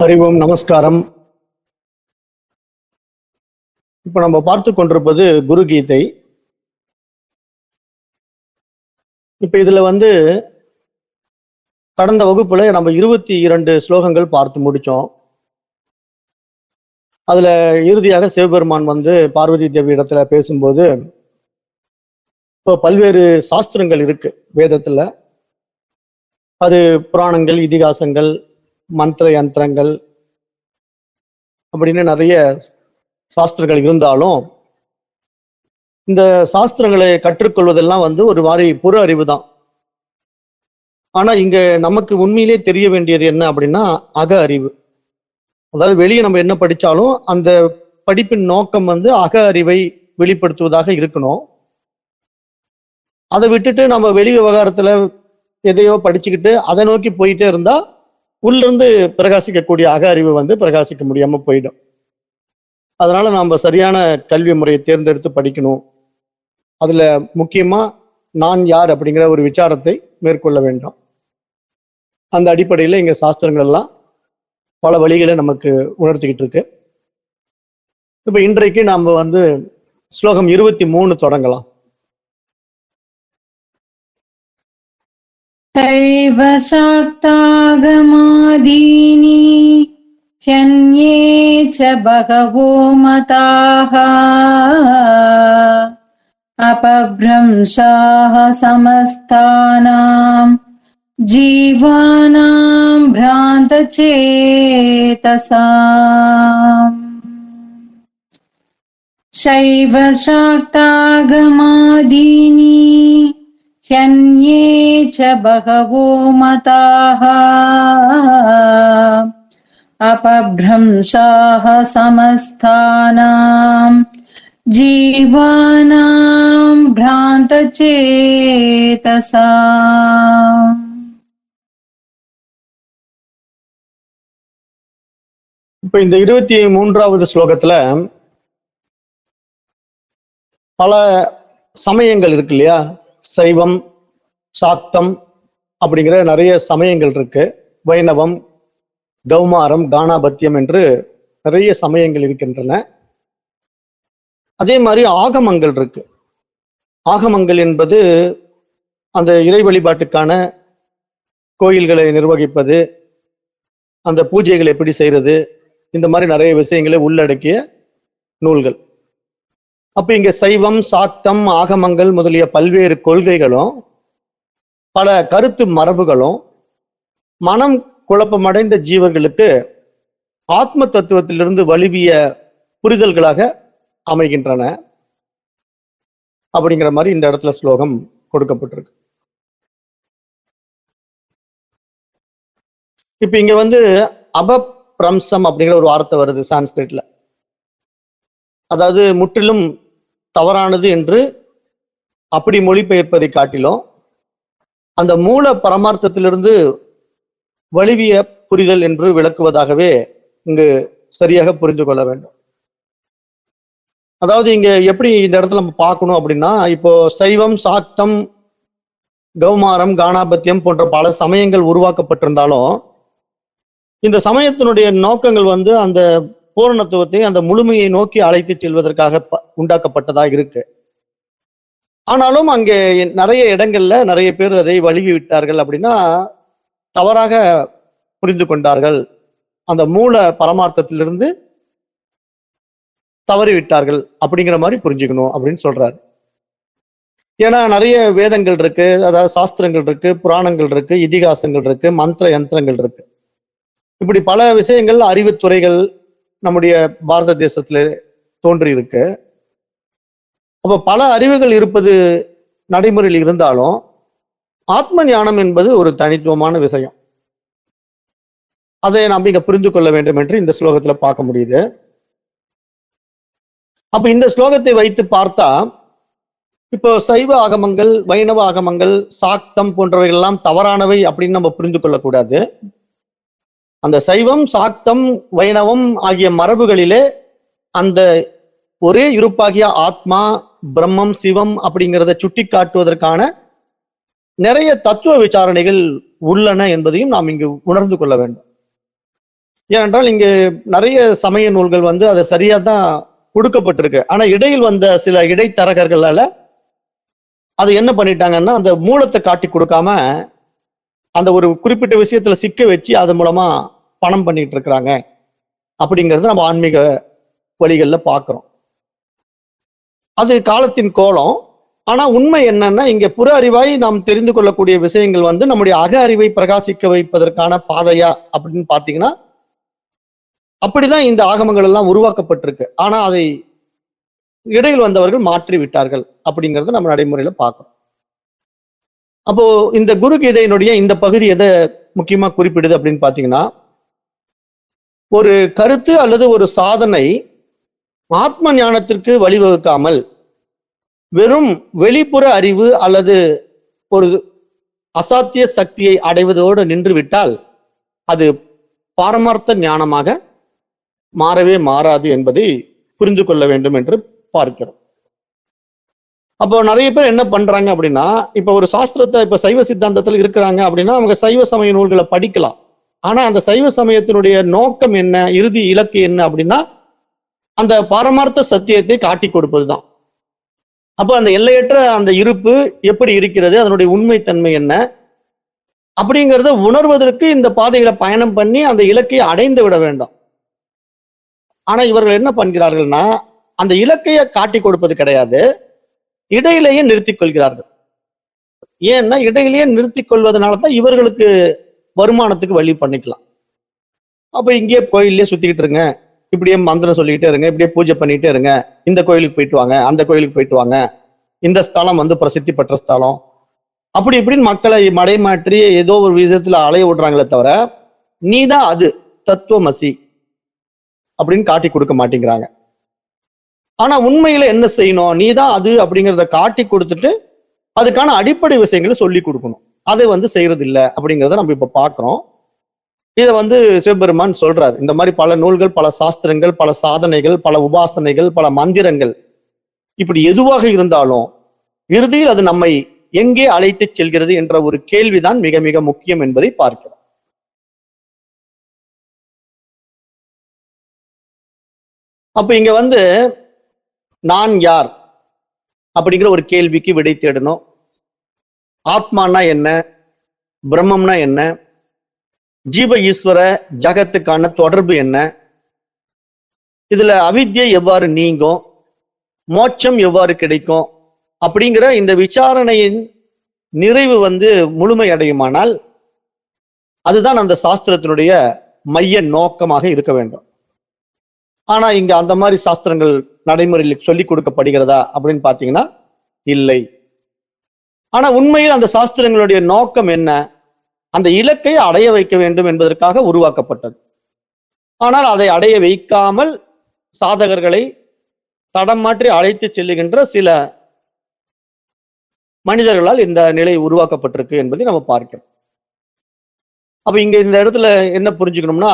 ஹரிவோம், நமஸ்காரம். இப்ப நம்ம பார்த்து கொண்டிருப்பது குரு கீதை. இப்ப இதுல கடந்த வகுப்புல நம்ம 22 ஸ்லோகங்கள் பார்த்து முடிச்சோம். அதுல இறுதியாக சிவபெருமான் பார்வதி தேவி இடத்துல பேசும்போது, இப்போ பல்வேறு சாஸ்திரங்கள் இருக்கு வேதத்துல. அது புராணங்கள், இதிகாசங்கள், மந்திர யந்திரங்கள் அப்படின்னு நிறைய சாஸ்திரங்கள் இருந்தாலும், இந்த சாஸ்திரங்களை கற்றுக்கொள்வதெல்லாம் ஒரு மாதிரி புற அறிவு தான். ஆனா இங்க நமக்கு உண்மையிலே தெரிய வேண்டியது என்ன அப்படின்னா அக அறிவு. அதாவது வெளியே நம்ம என்ன படிச்சாலும் அந்த படிப்பின் நோக்கம் அக அறிவை வெளிப்படுத்துவதாக இருக்கணும். அதை விட்டுட்டு நம்ம வெளி விவகாரத்துல எதையோ படிச்சுக்கிட்டு அதை நோக்கி போயிட்டே இருந்தா உள்ளிருந்து பிரகாசிக்கக்கூடிய அக அறிவு பிரகாசிக்க முடியாம போயிடும். அதனால நாம சரியான கல்வி முறையை தேர்ந்தெடுத்து படிக்கணும். அதுல முக்கியமா நான் யார் அப்படிங்கிற ஒரு விசாரத்தை மேற்கொள்ள வேண்டும். அந்த அடிப்படையில இங்க சாஸ்திரங்கள் எல்லாம் பல வழிகளை நமக்கு உணர்த்திக்கிட்டு இருக்கு. இப்ப இன்றைக்கு நாம ஸ்லோகம் 23 தொடங்கலாம். தைவ சாக்தாகமாதீனி ஹ்யன்யே ச பகவோ மதாஹ அபப்ரம்சாஹ சமஸ்தானாம் ஜீவானாம் பிராந்த சேதசாம். சைவ சாக்தாகமாதீனி ஹ்யன்யே ச பகவோ மதாஹ அபப்ரம்சாஹ சமஸ்தானாம் ஜீவானாம் பிராந்த சேதசாம். இப்ப இந்த 23வது ஸ்லோகத்துல பல சமயங்கள் இருக்கு இல்லையா? சைவம், சாக்தம் அப்படிங்கிற நிறைய சமயங்கள் இருக்கு. வைணவம், கௌமாரம், கானாபத்தியம் என்று நிறைய சமயங்கள் இருக்கின்றன. அதே மாதிரி ஆகமங்கள் இருக்கு. ஆகமங்கள் என்பது அந்த இறை வழிபாட்டுக்கான கோயில்களை நிர்வகிப்பது, அந்த பூஜைகளை எப்படி செய்யறது, இந்த மாதிரி நிறைய விஷயங்களை உள்ளடக்கிய நூல்கள். அப்ப இங்க சைவம், சாக்தம், ஆகமங்கள் முதலிய பல்வேறு கொள்கைகளும் பல கருத்து மரபுகளும் மனம் குழப்பமடைந்த ஜீவர்களுக்கு ஆத்ம தத்துவத்திலிருந்து வலுவிய புரிதல்களாக அமைகின்றன அப்படிங்கிற மாதிரி இந்த இடத்துல ஸ்லோகம் கொடுக்கப்பட்டிருக்கு. இப்ப இங்க அபப்ரம்சம் அப்படிங்கிற ஒரு வார்த்தை வருது சான்ஸ்கிரிட்ல. அதாவது முற்றிலும் தவறானது என்று அப்படி மொழிபெயர்ப்பதை காட்டிலும் அந்த மூல பரமார்த்தத்திலிருந்து வலிவிய புரிதல் என்று விளக்குவதாகவே இங்கு சரியாக புரிந்து கொள்ள வேண்டும். அதாவது இங்க எப்படி இந்த இடத்துல நம்ம பார்க்கணும் அப்படின்னா, இப்போ சைவம், சாக்தம், கௌமாரம், கானாபத்தியம் போன்ற பல சமயங்கள் உருவாக்கப்பட்டிருந்தாலும் இந்த சமயத்தினுடைய நோக்கங்கள் அந்த பூரணத்துவத்தை, அந்த முழுமையை நோக்கி அழைத்து செல்வதற்காக உண்டாக்கப்பட்டதாக இருக்கு. ஆனாலும் அங்கே நிறைய இடங்கள்ல நிறைய பேர் அதை வழுவி விட்டார்கள். அப்படின்னா தவறாக புரிந்து கொண்டார்கள், அந்த மூல பரமார்த்தத்திலிருந்து தவறி விட்டார்கள் அப்படிங்கிற மாதிரி புரிஞ்சுக்கணும் அப்படின்னு சொல்றாரு. ஏன்னா நிறைய வேதங்கள் இருக்கு, அதாவது சாஸ்திரங்கள் இருக்கு, புராணங்கள் இருக்கு, இதிகாசங்கள் இருக்கு, மந்திர யந்திரங்கள் இருக்கு. இப்படி பல விஷயங்கள், அறிவுத்துறைகள் நம்முடைய பாரத தேசத்துல தோன்றி இருக்கு. அப்ப பல அறிவுகள் இருப்பது நடைமுறையில் இருந்தாலும் ஆத்ம ஞானம் என்பது ஒரு தனித்துவமான விஷயம். அதை நாம் இங்க புரிந்து கொள்ள வேண்டும் என்று இந்த ஸ்லோகத்துல பார்க்க முடியுது. அப்ப இந்த ஸ்லோகத்தை வைத்து பார்த்தா, இப்போ சைவ ஆகமங்கள், வைணவ ஆகமங்கள், சாக்தம் போன்றவைகள் எல்லாம் தவறானவை அப்படின்னு நம்ம புரிந்து கொள்ளக்கூடாது. அந்த சைவம், சாக்தம், வைணவம் ஆகிய மரபுகளிலே அந்த ஒரே இருப்பாகிய ஆத்மா, பிரம்மம், சிவம் அப்படிங்கிறத சுட்டி காட்டுவதற்கான நிறைய தத்துவ விசாரணைகள் உள்ளன என்பதையும் நாம் இங்கு உணர்ந்து கொள்ள வேண்டும். ஏனென்றால் இங்கு நிறைய சமய நூல்கள் வந்து அதை சரியா தான் கொடுக்கப்பட்டிருக்கு. ஆனா இடையில் வந்த சில இடைத்தரகர்களால அது என்ன பண்ணிட்டாங்கன்னா, அந்த மூலத்தை காட்டி கொடுக்காம அந்த ஒரு குறிப்பிட்ட விஷயத்துல சிக்க வச்சு அது மூலமா பணம் பண்ணிட்டு இருக்கிறாங்க அப்படிங்கறது நம்ம ஆன்மீக வழிகள்ல பாக்குறோம். அது காலத்தின் கோலம். ஆனா உண்மை என்னன்னா, இங்க புற அறிவாய் நாம் தெரிந்து கொள்ளக்கூடிய விஷயங்கள் வந்து நம்முடைய அக அறிவை பிரகாசிக்க வைப்பதற்கான பாதையா அப்படின்னு பாத்தீங்கன்னா, அப்படிதான் இந்த ஆகமங்கள் எல்லாம் உருவாக்கப்பட்டிருக்கு. ஆனா அதை இடையில் வந்தவர்கள் மாற்றி விட்டார்கள் அப்படிங்கறத நம்ம நடைமுறையில பார்க்கிறோம். அப்போ இந்த குரு கீதையினுடைய இந்த பகுதி எதை முக்கியமா குறிப்பிடுது அப்படின்னு பாத்தீங்கன்னா, ஒரு கருத்து அல்லது ஒரு சாதனை ஆத்ம ஞானத்திற்கு வழிவகுக்காமல் வெறும் வெளிப்புற அறிவு அல்லது ஒரு அசாத்திய சக்தியை அடைவதோடு நின்று விட்டால் அது பாரமார்த்த ஞானமாக மாறவே மாறாது என்பதை புரிந்து கொள்ள வேண்டும் என்று பார்க்கிறோம். அப்போ நிறைய பேர் என்ன பண்றாங்க அப்படின்னா, இப்ப ஒரு சாஸ்திரத்தை இப்ப சைவ சித்தாந்தத்தில் இருக்கிறாங்க அப்படின்னா அவங்க சைவ சமய நூல்களை படிக்கலாம். ஆனா அந்த சைவ சமயத்தினுடைய நோக்கம் என்ன, இறுதி இலக்கு என்ன அப்படின்னா, அந்த பாரமார்த்த சத்தியத்தை காட்டி கொடுப்பதுதான். அப்போ அந்த எல்லையற்ற அந்த இருப்பு எப்படி இருக்கிறது, அதனுடைய உண்மைத்தன்மை என்ன அப்படிங்கிறத உணர்வதற்கு இந்த பாதைகளை பயணம் பண்ணி அந்த இலக்கை அடைந்து விட வேண்டும். ஆனா இவர்கள் என்ன பண்கிறார்கள்னா, அந்த இலக்கையை காட்டி கொடுப்பது கிடையாது, இடையிலேயே நிறுத்திக் கொள்கிறார்கள். ஏன்னா இடையிலேயே நிறுத்திக் கொள்வதனால தான் இவர்களுக்கு வருமானத்துக்கு வழி பண்ணிக்கலாம். அப்ப இங்கேயே கோயிலே சுத்திக்கிட்டு இருங்க, இப்படியே மந்திரம் சொல்லிக்கிட்டே இருங்க, இப்படியே பூஜை பண்ணிட்டே இருங்க, இந்த கோயிலுக்கு போயிட்டு வாங்க, அந்த கோயிலுக்கு போயிட்டு வாங்க, இந்த ஸ்தலம் வந்து பிரசித்தி பெற்ற ஸ்தலம், அப்படி இப்படின்னு மக்களை மடைமாற்றி ஏதோ ஒரு விதத்துல அலைய விடுறாங்களே தவிர, நீதான் அது தத்துவமசி அப்படின்னு காட்டி கொடுக்க மாட்டேங்கிறாங்க. ஆனா உண்மையில என்ன செய்யணும், நீதான் அது அப்படிங்கிறத காட்டி கொடுத்துட்டு அதுக்கான அடிப்படை விஷயங்களை சொல்லி கொடுக்கணும். அதை வந்து செய்யறது இல்லை அப்படிங்கிறத நம்ம இப்ப பாக்குறோம். இதை வந்து சிவபெருமான் சொல்றார். இந்த மாதிரி பல நூல்கள், பல சாஸ்திரங்கள், பல சாதனைகள், பல உபாசனைகள், பல மந்திரங்கள், இப்படி எதுவாக இருந்தாலும் இறுதியில் அது நம்மை எங்கே அழைத்து செல்கிறது என்ற ஒரு கேள்விதான் மிக மிக முக்கியம் என்பதை பார்க்கிறோம். அப்ப இங்க வந்து நான் யார் அப்படிங்கிற ஒரு கேள்விக்கு விடை தேடணும். ஆத்மானா என்ன, பிரம்மம்னா என்ன, ஜீவ ஈஸ்வர ஜகத்துக்கான தொடர்பு என்ன, இதுல அவித்யை எவ்வாறு நீங்கும், மோட்சம் எவ்வாறு கிடைக்கும் அப்படிங்கிற இந்த விசாரணையின் நிறைவு வந்து முழுமை அடையுமானால் அதுதான் அந்த சாஸ்திரத்தினுடைய மைய நோக்கமாக இருக்க வேண்டும். ஆனா இங்க அந்த மாதிரி சாஸ்திரங்கள் நடைமுறையில் சொல்லிக் கொடுக்கப்படுகிறதா அப்படின்னு பாத்தீங்கன்னா இல்லை. ஆனா உண்மையில் அந்த சாஸ்திரங்களுடைய நோக்கம் என்ன, அந்த இலக்கை அடைய வைக்க வேண்டும் என்பதற்காக உருவாக்கப்பட்டது. ஆனால் அதை அடைய வைக்காமல் சாதகர்களை தடம் மாற்றி அழைத்து செல்லுகின்ற சில மனிதர்களால் இந்த நிலை உருவாக்கப்பட்டிருக்கு என்பதை நம்ம பார்க்கிறோம். அப்ப இங்க இந்த இடத்துல என்ன புரிஞ்சுக்கணும்னா,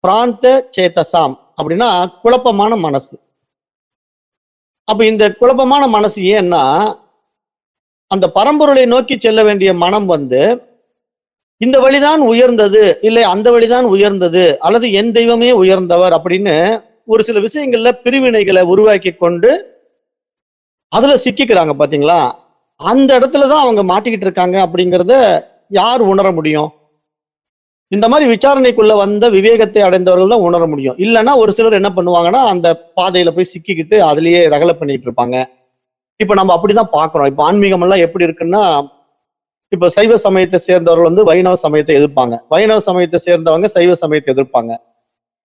பிராந்த சேதசாம் அப்படின்னா குழப்பமான மனசு. அப்ப இந்த குழப்பமான மனசு ஏன்னா, அந்த பரம்பொருளை நோக்கி செல்ல வேண்டிய மனம் வந்து இந்த வழிதான் உயர்ந்தது, இல்லை அந்த வழிதான் உயர்ந்தது, அல்லது என் தெய்வமே உயர்ந்தவர் அப்படின்னு ஒரு சில விஷயங்கள்ல பிரிவினைகளை உருவாக்கி கொண்டு அதுல சிக்கிக்கிறாங்க பாத்தீங்களா. அந்த இடத்துலதான் அவங்க மாட்டிக்கிட்டு இருக்காங்க அப்படிங்கிறத யார் உணர முடியும்? இந்த மாதிரி விசாரணைக்குள்ள வந்த விவேகத்தை அடைந்தவர்கள் தான் உணர முடியும். இல்லைன்னா ஒரு சிலர் என்ன பண்ணுவாங்கன்னா அந்த பாதையில போய் சிக்கிக்கிட்டு அதுலயே ரகலை பண்ணிட்டு இருப்பாங்க. இப்ப நம்ம அப்படிதான் பாக்குறோம். இப்ப ஆன்மீகம் எல்லாம் எப்படி இருக்குன்னா, இப்ப சைவ சமயத்தை சேர்ந்தவர்கள் வந்து வைணவ சமயத்தை எதிர்ப்பாங்க, வைணவ சமயத்தை சேர்ந்தவங்க சைவ சமயத்தை எதிர்ப்பாங்க.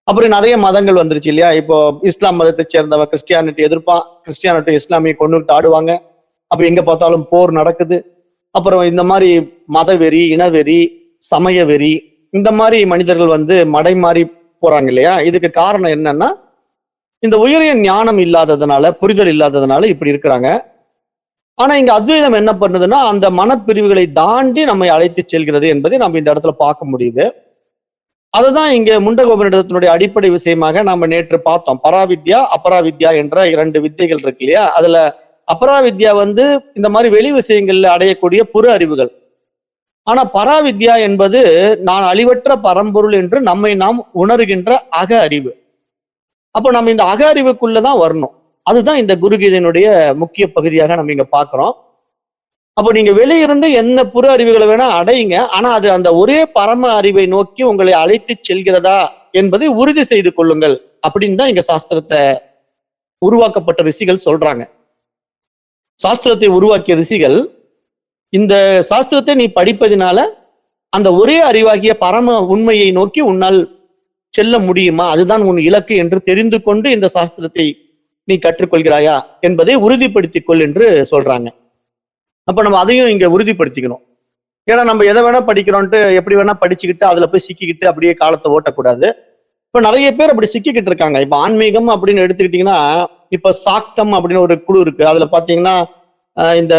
அப்புறம் நிறைய மதங்கள் வந்துருச்சு இல்லையா. இப்போ இஸ்லாம் மதத்தை சேர்ந்தவன் கிறிஸ்டியானிட்டி எதிர்ப்பான், கிறிஸ்டியானிட்டி இஸ்லாமிய கொண்டுட்டு ஆடுவாங்க. அப்ப எங்க பார்த்தாலும் போர் நடக்குது. அப்புறம் இந்த மாதிரி மதவெறி, இனவெறி, சமய வெறி, இந்த மாதிரி மனிதர்கள் வந்து மடை மாறி போறாங்க இல்லையா. இதுக்கு காரணம் என்னன்னா, இந்த உயரிய ஞானம் இல்லாததுனால, புரிதல் இல்லாததுனால இப்படி இருக்கிறாங்க. ஆனா இங்க அத்வைதம் என்ன பண்ணுதுன்னா, அந்த மனப்பிரிவுகளை தாண்டி நம்மை அழைத்து செல்கிறது என்பதை நம்ம இந்த இடத்துல பார்க்க முடியுது. அதுதான் இங்க முண்டகோபனிடத்தினுடைய அடிப்படை விஷயமாக நாம நேற்று பார்த்தோம். பராவித்யா, அபராவித்யா என்ற 2 வித்தைகள் இருக்கு இல்லையா. அதுல அபராவித்யா வந்து இந்த மாதிரி வெளி விஷயங்கள்ல அடையக்கூடிய புற அறிவுகள். ஆனா பராவித்யா என்பது நான் அழிவற்ற பரம்பொருள் என்று நம்மை நாம் உணர்கின்ற அக அறிவு. அப்போ நம்ம இந்த அக அறிவுக்குள்ளதான் வரணும். அதுதான் இந்த குருகீதையினுடைய முக்கிய பகுதியாக நம்ம இங்க பாக்குறோம். அப்போ நீங்க வெளியிருந்து என்ன புற அறிவுகளை வேணா அடையுங்க, ஆனா அது அந்த ஒரே பரம அறிவை நோக்கி உங்களை அழைத்து செல்கிறதா என்பதை உறுதி செய்து கொள்ளுங்கள் அப்படின்னு தான் இங்க சாஸ்திரத்தை உருவாக்கப்பட்ட ரிஷிகள் சொல்றாங்க. சாஸ்திரத்தை உருவாக்கிய ரிஷிகள் இந்த சாஸ்திரத்தை நீ படிப்பதினால அந்த ஒரே அறிவாகிய பரம உண்மையை நோக்கி உன்னால் செல்ல முடியுமா, அதுதான் உன் இலக்கு என்று தெரிந்து கொண்டு இந்த சாஸ்திரத்தை நீ கற்றுக்கொள்கிறாயா என்பதை உறுதிப்படுத்திக் கொள் என்று சொல்றாங்க. அப்ப நம்ம அதையும் இங்க உறுதிப்படுத்திக்கணும். ஏன்னா நம்ம எதை வேணா படிக்கிறோம்ட்டு எப்படி வேணா படிச்சுக்கிட்டு அதுல போய் சிக்கிக்கிட்டு அப்படியே காலத்தை ஓட்டக்கூடாது. இப்ப நிறைய பேர் அப்படி சிக்கிக்கிட்டு இருக்காங்க. இப்ப ஆன்மீகம் அப்படின்னு எடுத்துக்கிட்டீங்கன்னா, இப்ப சாக்தம் அப்படின்னு ஒரு குழு இருக்கு. அதுல பாத்தீங்கன்னா இந்த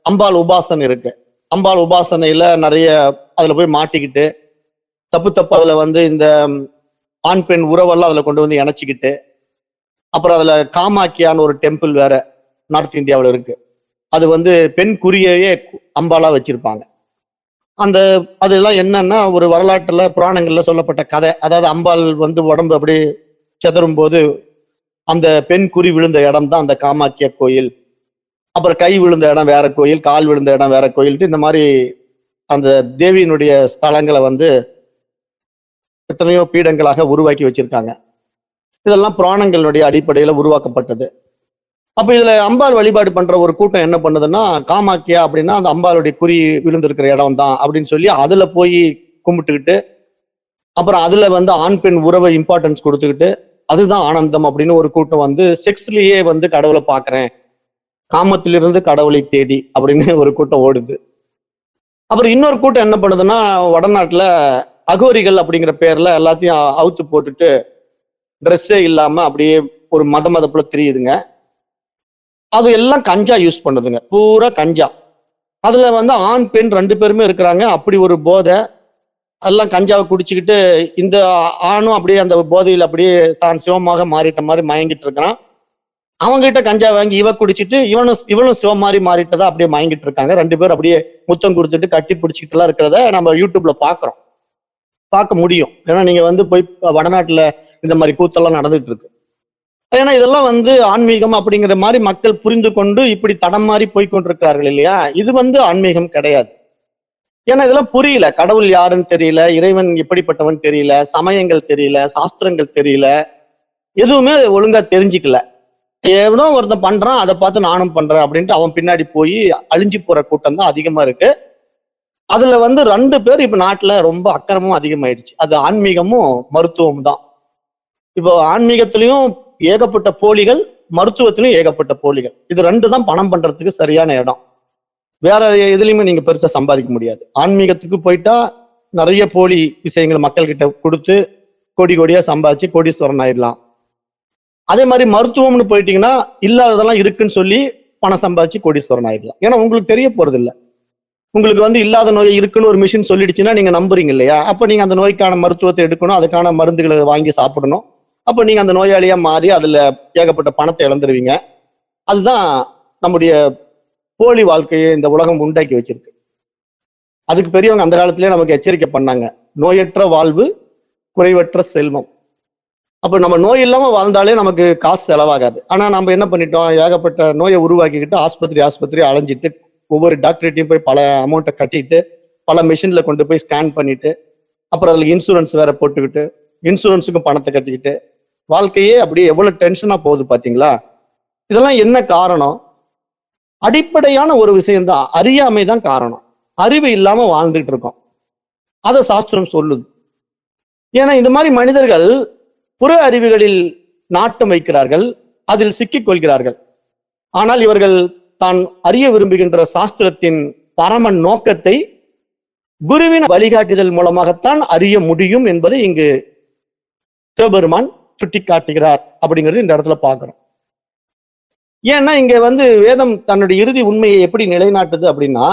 அம்பாள் உபாசனை இருக்கு. அம்பாள் உபாசனையில நிறைய அதுல போய் மாட்டிக்கிட்டு தப்பு அதுல வந்து இந்த ஆண் பெண் உறவெல்லாம் அதுல கொண்டு வந்து இணைச்சிக்கிட்டு, அப்புறம் அதுல காமாக்கியான்னு ஒரு டெம்பிள் வேற நார்த் இந்தியாவில் இருக்கு. அது வந்து பெண் குறியையே அம்பாலா வச்சிருப்பாங்க. அந்த அதெல்லாம் என்னன்னா ஒரு வரலாற்றுல புராணங்கள்ல சொல்லப்பட்ட கதை. அதாவது அம்பாள் வந்து உடம்பு அப்படி செதறும் போது அந்த பெண் குறி விழுந்த இடம் தான் அந்த காமாக்கியா கோயில். அப்புறம் கை விழுந்த இடம் வேற கோயில், கால் விழுந்த இடம் வேற கோயில்ட்டு இந்த மாதிரி அந்த தேவியினுடைய ஸ்தலங்களை வந்து எத்தனையோ பீடங்களாக உருவாக்கி வச்சிருக்காங்க. இதெல்லாம் புராணங்களுடைய அடிப்படையில உருவாக்கப்பட்டது. அப்ப இதுல அம்பாள் வழிபாடு பண்ற ஒரு கூட்டம் என்ன பண்ணுதுன்னா, காமாக்கியா அப்படின்னா அந்த அம்பாளுடைய குறி விழுந்திருக்கிற இடம் தான் அப்படின்னு சொல்லி அதுல போய் கும்பிட்டுக்கிட்டு, அப்புறம் அதுல வந்து ஆண் பெண் உறவை இம்பார்ட்டன்ஸ் கொடுத்துக்கிட்டு, அதுதான் ஆனந்தம் அப்படின்னு ஒரு கூட்டம் வந்து செக்ஸ்லயே வந்து கடவுளை பாக்குறேன், காமத்திலிருந்து கடவுளை தேடி அப்படின்னு ஒரு கூட்டம் ஓடுது. அப்புறம் இன்னொரு கூட்டம் என்ன பண்ணுதுன்னா, வடநாட்டுல அகோரிகள் அப்படிங்கிற பேர்ல எல்லாத்தையும் அவுத்து போட்டுட்டு ட்ரெஸ்ஸே இல்லாம அப்படியே ஒரு மதப்புல தெரியுதுங்க. அது எல்லாம் கஞ்சா யூஸ் பண்ணுதுங்க, பூரா கஞ்சா. அதுல வந்து ஆண் பெண் 2 பேருமே இருக்கிறாங்க. அப்படி ஒரு போதை, எல்லாம் கஞ்சாவை குடிச்சுக்கிட்டு இந்த ஆணும் அப்படியே அந்த போதையில் அப்படியே தான் சிவமாக மாறிட்ட மாதிரி மயங்கிட்டு இருக்கிறான். அவங்ககிட்ட கஞ்சா வாங்கி இவ குடிச்சிட்டு இவனும் சிவம் மாதிரி மாறிட்டதா அப்படியே மயங்கிட்டு இருக்காங்க. 2 பேர் அப்படியே முத்தம் கொடுத்துட்டு கட்டி பிடிச்சிட்டு எல்லாம் இருக்கிறத நம்ம யூடியூப்ல பார்க்க முடியும். ஏன்னா நீங்க வந்து போய் வடநாட்டுல இந்த மாதிரி கூத்தெல்லாம் நடந்துட்டு இருக்கு. ஏன்னா இதெல்லாம் வந்து ஆன்மீகம் அப்படிங்கிற மாதிரி மக்கள் புரிந்து கொண்டு இப்படி தடம் மாறி போய்கொண்டிருக்கிறார்கள் இல்லையா. இது வந்து ஆன்மீகம் கிடையாது. ஏன்னா இதெல்லாம் புரியல. கடவுள் யாருன்னு தெரியல, இறைவன் எப்படிப்பட்டவன் தெரியல, சமயங்கள் தெரியல, சாஸ்திரங்கள் தெரியல, எதுவுமே ஒழுங்கா தெரிஞ்சுக்கல. எவனோ ஒருத்தன் பண்றான், அதை பார்த்து நானும் பண்றேன் அப்படின்ட்டு அவன் பின்னாடி போய் அழிஞ்சு போற கூட்டம் தான் அதிகமா இருக்கு. அதுல வந்து 2 பேர் இப்ப நாட்டுல ரொம்ப அக்கிரமும் அதிகமாயிடுச்சு. அது ஆன்மீகமும் மருத்துவமும் தான். இப்போ ஆன்மீகத்திலையும் ஏகப்பட்ட போலிகள், மருத்துவத்திலையும் ஏகப்பட்ட போலிகள். இது 2 தான் பணம் பண்றதுக்கு சரியான இடம். வேற எதுலையுமே நீங்க பெருசா சம்பாதிக்க முடியாது. ஆன்மீகத்துக்கு போயிட்டா நிறைய போலி விஷயங்கள் மக்கள் கிட்ட கொடுத்து கோடியா சம்பாதிச்சு கோடீஸ்வரன் ஆயிடலாம். அதே மாதிரி மருத்துவம்னு போயிட்டீங்கன்னா இல்லாததெல்லாம் இருக்குன்னு சொல்லி பணம் சம்பாதிச்சு கோடீஸ்வரன் ஆயிடலாம். ஏன்னா உங்களுக்கு தெரிய போறது இல்லை. உங்களுக்கு வந்து இல்லாத நோய் இருக்குன்னு ஒரு மிஷின் சொல்லிடுச்சுன்னா நீங்க நம்புறீங்க இல்லையா. அப்ப நீங்க அந்த நோய்க்கான மருத்துவத்தை எடுக்கணும், அதுக்கான மருந்துகளை வாங்கி சாப்பிடணும். அப்ப நீங்க அந்த நோயாளியா மாறி அதுல ஏகப்பட்ட பணத்தை இழந்துருவீங்க. அதுதான் நம்முடைய போலி வாழ்க்கையை இந்த உலகம் உண்டாக்கி வச்சிருக்கு. அதுக்கு பெரியவங்க அந்த காலத்திலேயே நமக்கு எச்சரிக்கை பண்ணாங்க, நோயற்ற வாழ்வு குறைவற்ற செல்வம். அப்ப நம்ம நோய் இல்லாம வாழ்ந்தாலே நமக்கு காசு செலவாகாது. ஆனா நம்ம என்ன பண்ணிட்டோம், ஏகப்பட்ட நோயை உருவாக்கிக்கிட்டு ஆஸ்பத்திரி அலைஞ்சிட்டு ஒவ்வொரு டாக்டர்கிட்டையும் போய் பல அமௌண்ட்டை கட்டிட்டு பல மிஷின்ல கொண்டு போய் ஸ்கேன் பண்ணிட்டு அப்புறம் அதுல இன்சூரன்ஸ் வேற போட்டுக்கிட்டு இன்சூரன்ஸுக்கும் பணத்தை கட்டிக்கிட்டு வாழ்க்கையே அப்படியே எவ்வளவு டென்ஷனா போகுது பாத்தீங்களா. இதெல்லாம் என்ன காரணம்? அடிப்படையான ஒரு விஷயம்தான், அறியாமை தான் காரணம். அறிவு இல்லாம வாழ்ந்துட்டு இருக்கோம். அதை சாஸ்திரம் சொல்லுது. ஏன்னா இந்த மாதிரி மனிதர்கள் புற அறிவுகளில் நாட்டம் வைக்கிறார்கள், அதில் சிக்கிக் கொள்கிறார்கள். ஆனால் இவர்கள் தான் அறிய விரும்புகின்ற சாஸ்திரத்தின் பரம நோக்கத்தை குருவின் வழிகாட்டுதல் மூலமாகத்தான் அறிய முடியும் என்பதை இங்கு சிவபெருமான் சுட்டி காட்டுகிறார் அப்படிங்கிறது இந்த இடத்துல பார்க்கிறோம். ஏன்னா இங்க வந்து வேதம் தன்னுடைய இறுதி உண்மையை எப்படி நிலைநாட்டுது அப்படின்னா,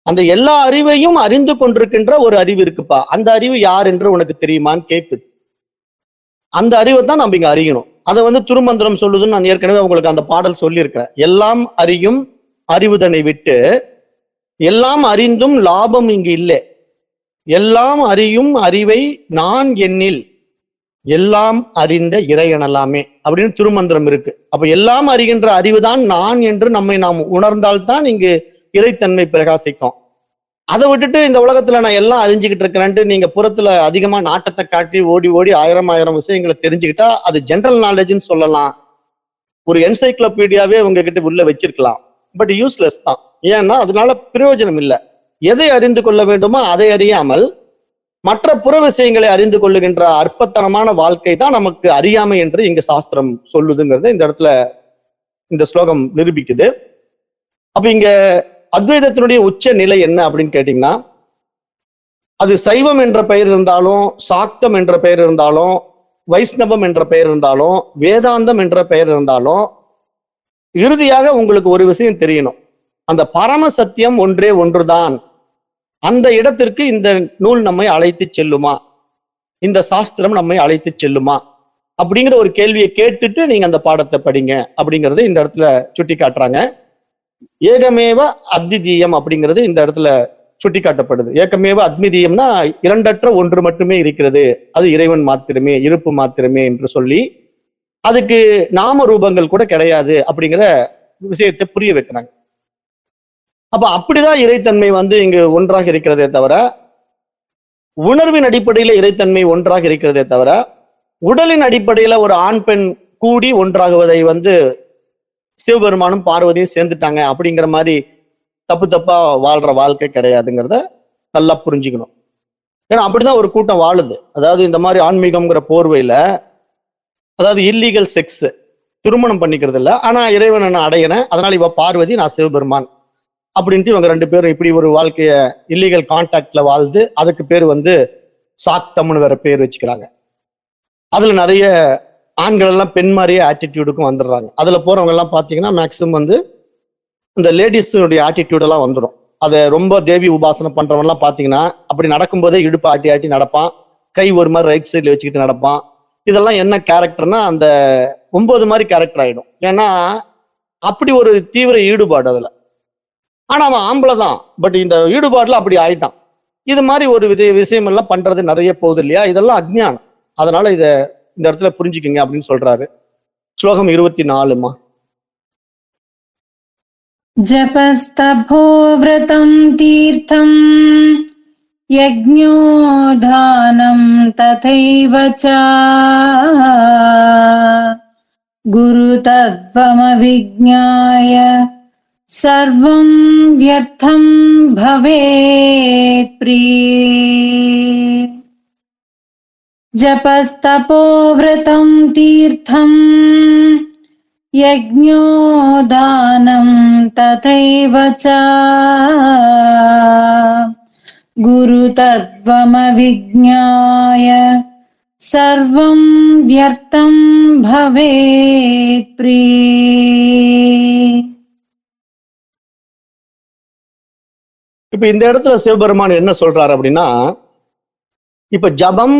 அந்த எல்லா அறிவையும் அறிந்து கொண்டிருக்கின்ற ஒரு அறிவு இருக்குப்பா, அந்த அறிவு யார் என்று உனக்கு தெரியுமான்னு கேட்குது. அந்த அறிவை தான் நம்ம இங்க அறியணும். அதை வந்து திருமந்திரம் சொல்லுதுன்னு நான் ஏற்கனவே உங்களுக்கு அந்த பாடல் சொல்லியிருக்கிறேன். எல்லாம் அறியும் அறிவுதனை விட்டு எல்லாம் அறிந்தும் லாபம் இங்கு இல்லை. எல்லாம் அறியும் அறிவை நான் எண்ணில் எல்லாம் அறிந்த இறை எனலாமே அப்படின்னு திருமந்திரம் இருக்கு. அப்ப எல்லாம் அறிகின்ற அறிவுதான் நான் என்று நம்மை நாம் உணர்ந்தால்தான் இங்கு இறைத்தன்மை பிரகாசிக்கும். அதை விட்டுட்டு இந்த உலகத்துல நான் எல்லாம் அறிஞ்சுக்கிட்டு இருக்கிறேன்ட்டு நீங்க புறத்துல அதிகமா நாட்டத்தை காட்டி ஓடி ஓடி ஆயிரம் விஷயங்களை தெரிஞ்சுக்கிட்டா அது ஜெனரல் நாலேஜ்னு சொல்லலாம். ஒரு என்சைக்ளோபீடியாவே உங்ககிட்ட உள்ள வச்சிருக்கலாம். பட் யூஸ்லெஸ் தான். ஏன்னா அதனால பிரயோஜனம் இல்லை. எதை அறிந்து கொள்ள வேண்டுமோ அதை அறியாமல் மற்ற புற விஷயங்களை அறிந்து கொள்ளுகின்ற அற்பத்தனமான வாழ்க்கை தான் நமக்கு அறியாமை என்று இங்க சாஸ்திரம் சொல்லுதுங்கிறத இந்த இடத்துல இந்த ஸ்லோகம் நிரூபிக்குது. அப்ப இங்க அத்வைதத்தினுடைய உச்ச நிலை என்ன அப்படின்னு கேட்டீங்கன்னா, அது சைவம் என்ற பெயர் இருந்தாலும், சாக்தம் என்ற பெயர் இருந்தாலும், வைஷ்ணவம் என்ற பெயர் இருந்தாலும், வேதாந்தம் என்ற பெயர் இருந்தாலும், இறுதியாக உங்களுக்கு ஒரு விஷயம் தெரியணும். அந்த பரம சத்தியம் ஒன்றே ஒன்றுதான். அந்த இடத்திற்கு இந்த நூல் நம்மை அழைத்து செல்லுமா, இந்த சாஸ்திரம் நம்மை அழைத்து செல்லுமா அப்படிங்கிற ஒரு கேள்வியை கேட்டுட்டு நீங்க அந்த பாடத்தை படிங்க அப்படிங்கறது இந்த இடத்துல சுட்டி காட்டுறாங்க. ஏகமேவ அத்விதீயம் அப்படிங்கிறது இந்த இடத்துல சுட்டி காட்டப்படுது. ஏகமேவ அத்விதீயம்னா இரண்டற்ற ஒன்று மட்டுமே இருக்கிறது, அது இறைவன் மாத்திரமே, இருப்பு மாத்திரமே என்று சொல்லி அதுக்கு நாம ரூபங்கள் கூட கிடையாது அப்படிங்கிற விஷயத்தை புரிய வைக்கிறாங்க. அப்ப அப்படிதான் இறைத்தன்மை இங்கு ஒன்றாக இருக்கிறதே தவிர, உணர்வின் அடிப்படையில இறைத்தன்மை ஒன்றாக இருக்கிறதே தவிர, உடலின் அடிப்படையில ஒரு ஆண் பெண் கூடி ஒன்றாகுவதை சிவபெருமானும் பார்வதியும் சேர்ந்துட்டாங்க அப்படிங்கிற மாதிரி தப்பு தப்பா வாழ்ற வாழ்க்கை கிடையாதுங்கிறத நல்லா புரிஞ்சுக்கணும். ஏன்னா அப்படிதான் ஒரு கூட்டம் வாழுது. அதாவது இந்த மாதிரி ஆன்மீகம்ங்கிற போர்வையில, அதாவது இல்லீகல் செக்ஸ், திருமணம் பண்ணிக்கிறது இல்லை, ஆனா இறைவனை நான் அடையிறேன், அதனால இவ பார்வதி, நான் சிவபெருமான் அப்படின்ட்டு இவங்க ரெண்டு பேரும் இப்படி ஒரு வாழ்க்கைய இல்லீகல் கான்டாக்ட்ல வாழ்ந்து அதுக்கு பேர் சாக்தம்னு வேற பேர் வச்சுக்கிறாங்க. அதுல நிறைய ஆண்கள் எல்லாம் பெண் மாதிரியே ஆட்டிடியூடுக்கும் வந்துடுறாங்க. அதுல போறவங்க எல்லாம் பாத்தீங்கன்னா மேக்சிமம் இந்த லேடிஸுடைய ஆட்டிடியூட் எல்லாம் வந்துடும். அதை ரொம்ப தேவி உபாசனை பண்றவங்க எல்லாம் பாத்தீங்கன்னா அப்படி நடக்கும்போதே இடுப்பு ஆட்டி ஆட்டி நடப்பான், கை ஒரு மாதிரி ரைட் சைட்ல வச்சுக்கிட்டு நடப்பான். இதெல்லாம் என்ன கேரக்டர்னா அந்த 9 மாதிரி கேரக்டர் ஆயிடும். ஏன்னா அப்படி ஒரு தீவிர ஈடுபாடு அதுல. ஆனா அவன் ஆம்பளை தான், பட் இந்த ஈடுபாடுல அப்படி ஆயிட்டான். இது மாதிரி ஒரு விஷயம் எல்லாம் பண்றது நிறைய போகுது இல்லையா, இதெல்லாம் அஜ்ஞானம். அதனால இந்த இடத்துல புரிஞ்சுக்குங்க அப்படின்னு சொல்றாரு. ஸ்லோகம் 24மா. ஜபஸ்தபோ விரதம் தீர்த்தம் யஜ்ஞோதானம் ததைவ ச குரு தத்வமவிஜ்ஞாய சர்வம் வியர்த்தம் பவேத் ப்ரியே. ஜபஸ்தபோ விரதம் தீர்த்தம் யஜ்ஞோதானம் ததைவ ச குரு தத்வமவிஜ்ஞாய சர்வம் வியர்த்தம் பவேத் ப்ரியே. இப்ப இந்த இடத்துல சிவபெருமான் என்ன சொல்றாரு அப்படின்னா, இப்ப ஜபம்,